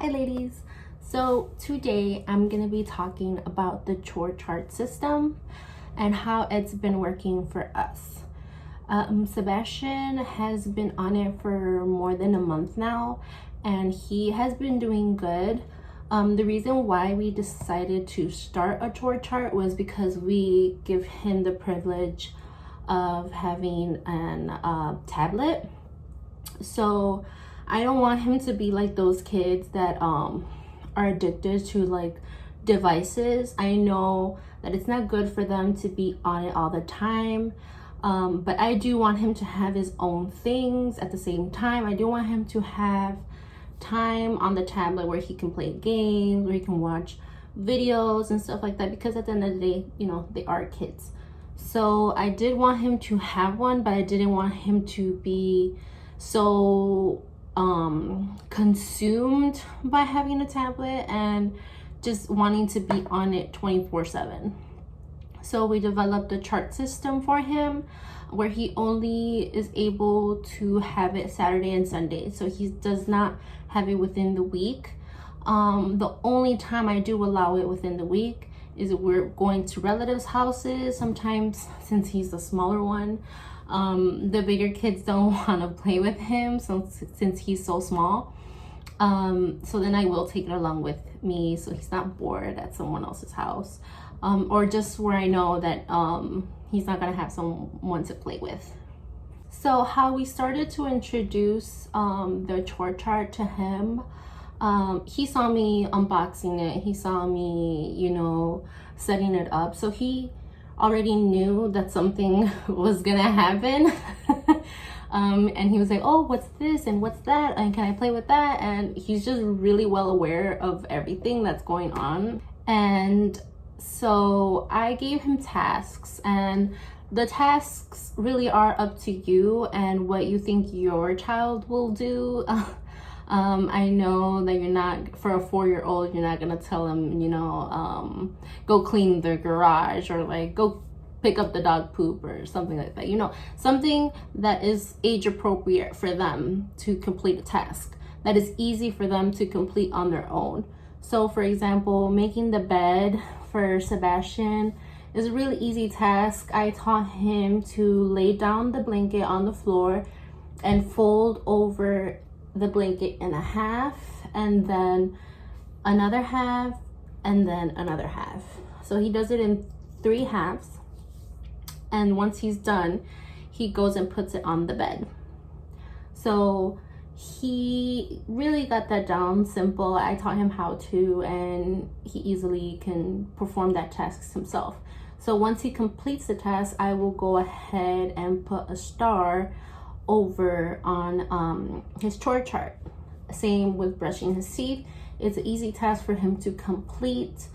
Hi ladies. So today I'm going to be talking about the chore chart system and how it's been working for us. Sebastian has been on it for more than a month now and he has been doing good. The reason why we decided to start a chore chart was because we give him the privilege of having an tablet. So I don't want him to be like those kids that are addicted to like devices. I know that it's not good for them to be on it all the time, but I do want him to have his own things at the same time. I do want him to have time on the tablet where he can play games, where he can watch videos and stuff like that, because at the end of the day, you know, they are kids. So I did want him to have one, but I didn't want him to be so consumed by having a tablet and just wanting to be on it 24/7. So we developed a chart system for him where he only is able to have it Saturday and Sunday. So he does not have it within the week. The only time I do allow it within the week is we're going to relatives' houses sometimes, since he's the smaller one. The bigger kids don't want to play with him since he's so small. So then I will take it along with me so he's not bored at someone else's house, or just where I know that he's not gonna have someone to play with. So how we started to introduce the chore chart to him, he saw me unboxing it, he saw me, you know, setting it up, so he already knew that something was gonna happen. And he was like, oh, what's this and what's that, and can I play with that? And he's just really well aware of everything that's going on. And so I gave him tasks, and the tasks really are up to you and what you think your child will do. I know that you're not, for a 4-year-old, you're not gonna tell them, you know, go clean their garage, or like go pick up the dog poop or something like that. You know, something that is age appropriate for them to complete a task that is easy for them to complete on their own. So for example, making the bed for Sebastian is a really easy task. I taught him to lay down the blanket on the floor and fold over the blanket in a half, and then another half, and then another half. So he does it in 3 halves, and once he's done, he goes and puts it on the bed. So he really got that down simple. I taught him how to, and he easily can perform that task himself. So once he completes the task, I will go ahead and put a star over on his chore chart. Same with brushing his teeth. It's an easy task for him to complete.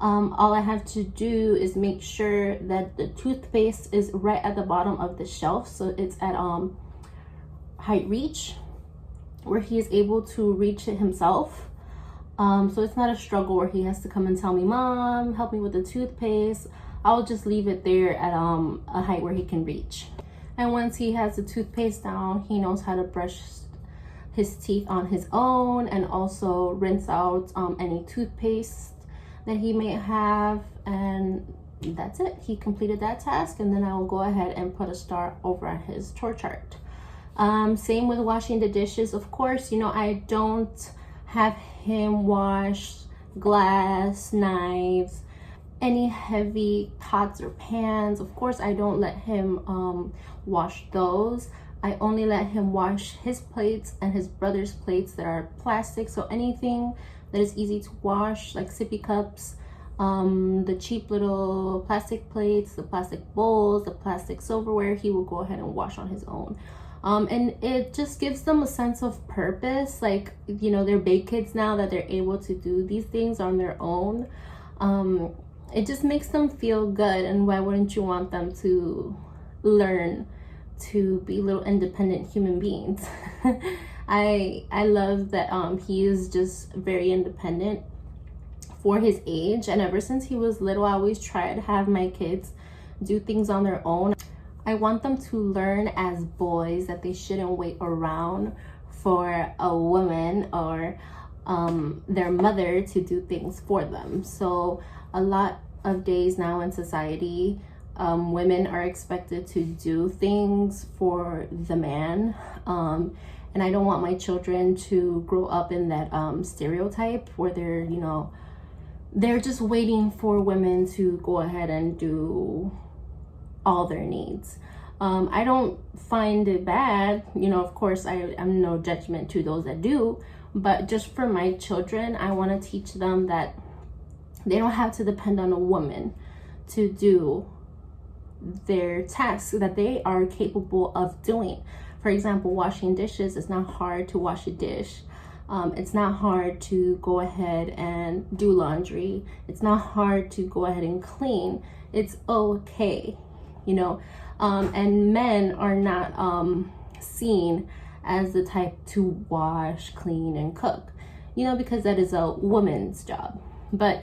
All I have to do is make sure that the toothpaste is right at the bottom of the shelf, so it's at height reach, where he is able to reach it himself. So it's not a struggle where he has to come and tell me, Mom, help me with the toothpaste. I'll just leave it there at a height where he can reach. And once he has the toothpaste down, he knows how to brush his teeth on his own, and also rinse out any toothpaste that he may have. And that's it. He completed that task, and then I will go ahead and put a star over on his chore chart. Same with washing the dishes. Of course, you know, I don't have him wash glass, knives, any heavy pots or pans. Of course, I don't let him wash those. I only let him wash his plates and his brother's plates that are plastic. So anything that is easy to wash, like sippy cups, the cheap little plastic plates, the plastic bowls, the plastic silverware, he will go ahead and wash on his own. And it just gives them a sense of purpose. Like, you know, they're big kids now, that they're able to do these things on their own. It just makes them feel good, and why wouldn't you want them to learn to be little independent human beings? I love that he is just very independent for his age, and ever since he was little, I always try to have my kids do things on their own. I want them to learn as boys that they shouldn't wait around for a woman or their mother to do things for them. So a lot of days now in society, women are expected to do things for the man. And I don't want my children to grow up in that stereotype where they're just waiting for women to go ahead and do all their needs. I don't find it bad, of course I'm no judgment to those that do, but just for my children, I want to teach them that they don't have to depend on a woman to do their tasks that they are capable of doing. For example, washing dishes, it's not hard to wash a dish. It's not hard to go ahead and do laundry. It's not hard to go ahead and clean. It's okay, and men are not seen as the type to wash, clean, and cook, because that is a woman's job. But,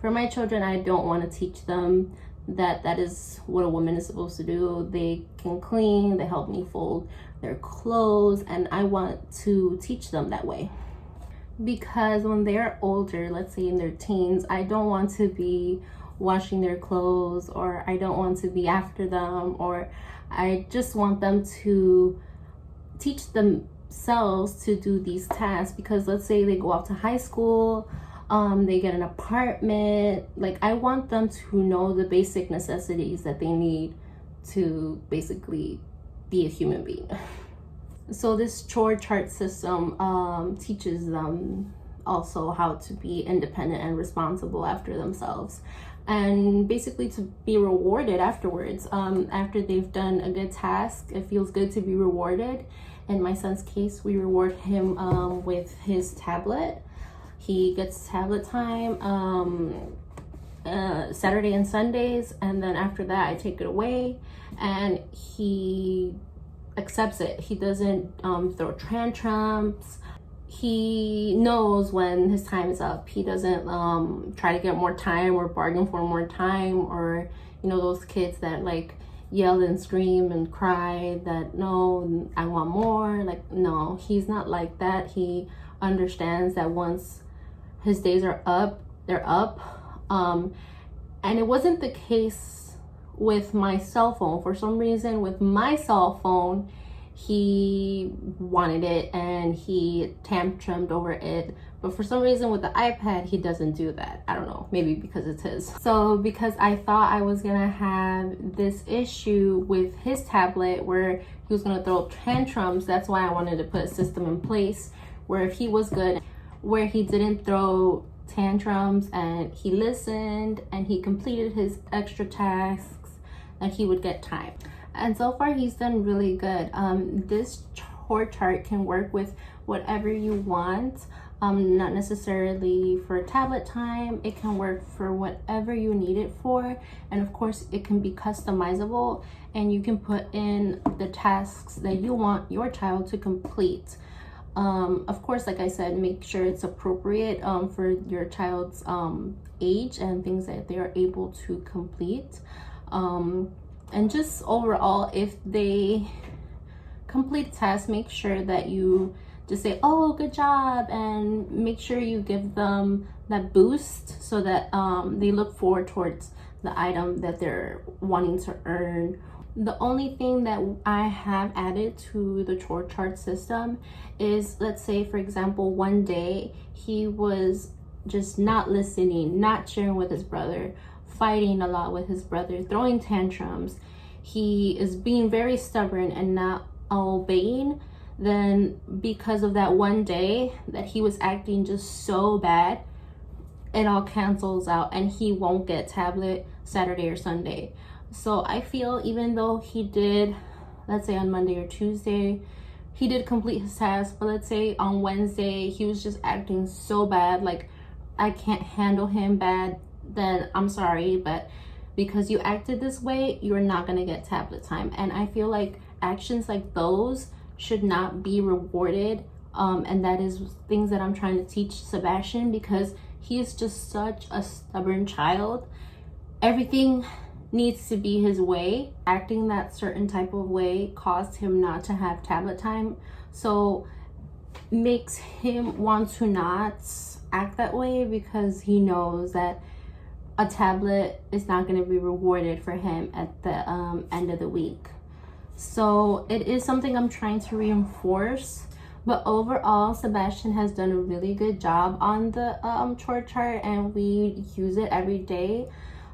for my children, I don't want to teach them that is what a woman is supposed to do. They can clean, they help me fold their clothes, and I want to teach them that way. Because when they're older, let's say in their teens, I don't want to be washing their clothes, or I don't want to be after them, or I just want them to teach themselves to do these tasks. Because let's say they go off to high school, they get an apartment, like I want them to know the basic necessities that they need to basically be a human being. So this chore chart system teaches them also how to be independent and responsible after themselves, and basically to be rewarded afterwards. After they've done a good task, it feels good to be rewarded. In my son's case, we reward him with his tablet. He gets tablet time Saturday and Sundays, and then after that I take it away and he accepts it. He doesn't throw tantrums. He knows when his time is up. He doesn't try to get more time or bargain for more time, or those kids that like yell and scream and cry that no, I want more. Like, no, he's not like that. He understands that once his days are up, they're up. And it wasn't the case with my cell phone. For some reason, with my cell phone, he wanted it and he tantrumed over it. But for some reason with the iPad, he doesn't do that. I don't know, maybe because it's his. So because I thought I was gonna have this issue with his tablet where he was gonna throw tantrums, that's why I wanted to put a system in place where if he was good, where he didn't throw tantrums and he listened and he completed his extra tasks, and he would get time. And so far he's done really good. This chore chart can work with whatever you want, not necessarily for tablet time. It can work for whatever you need it for, and of course it can be customizable, and you can put in the tasks that you want your child to complete. Of course, like I said, make sure it's appropriate for your child's age and things that they are able to complete. And just overall, if they complete tasks, make sure that you just say, oh, good job, and make sure you give them that boost so that they look forward towards the item that they're wanting to earn. The only thing that I have added to the chore chart system is, let's say, for example, one day he was just not listening, not sharing with his brother, fighting a lot with his brother, throwing tantrums. He is being very stubborn and not obeying. Then because of that one day that he was acting just so bad, it all cancels out and he won't get tablet Saturday or Sunday. So I feel even though he did, let's say on Monday or Tuesday, he did complete his task, but let's say on Wednesday, he was just acting so bad, like I can't handle him bad, then I'm sorry, but because you acted this way, you're not gonna get tablet time. And I feel like actions like those should not be rewarded. And that is things that I'm trying to teach Sebastian, because he is just such a stubborn child. Everything needs to be his way. Acting that certain type of way caused him not to have tablet time. So makes him want to not act that way, because he knows that a tablet is not going to be rewarded for him at the end of the week. So it is something I'm trying to reinforce. But overall, Sebastian has done a really good job on the chore chart, and we use it every day.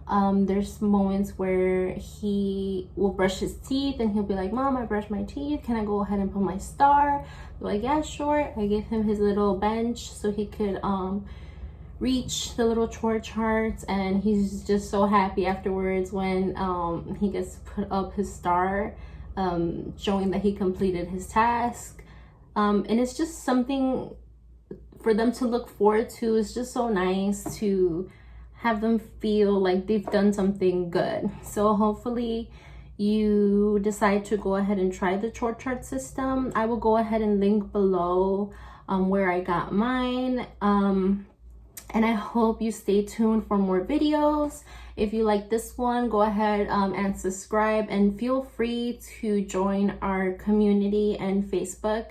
There's moments where he will brush his teeth and he'll be like, Mom, I brushed my teeth. Can I go ahead and put my star? I'm like, yeah, sure. I give him his little bench so he could reach the little chore charts, and he's just so happy afterwards when he gets to put up his star, showing that he completed his task. And it's just something for them to look forward to. It's just so nice to have them feel like they've done something good. So hopefully you decide to go ahead and try the chore chart system. I will go ahead and link below where I got mine. And I hope you stay tuned for more videos. If you like this one, go ahead and subscribe, and feel free to join our community and Facebook.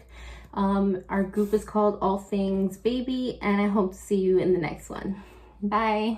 Our group is called All Things Baby, and I hope to see you in the next one. Bye.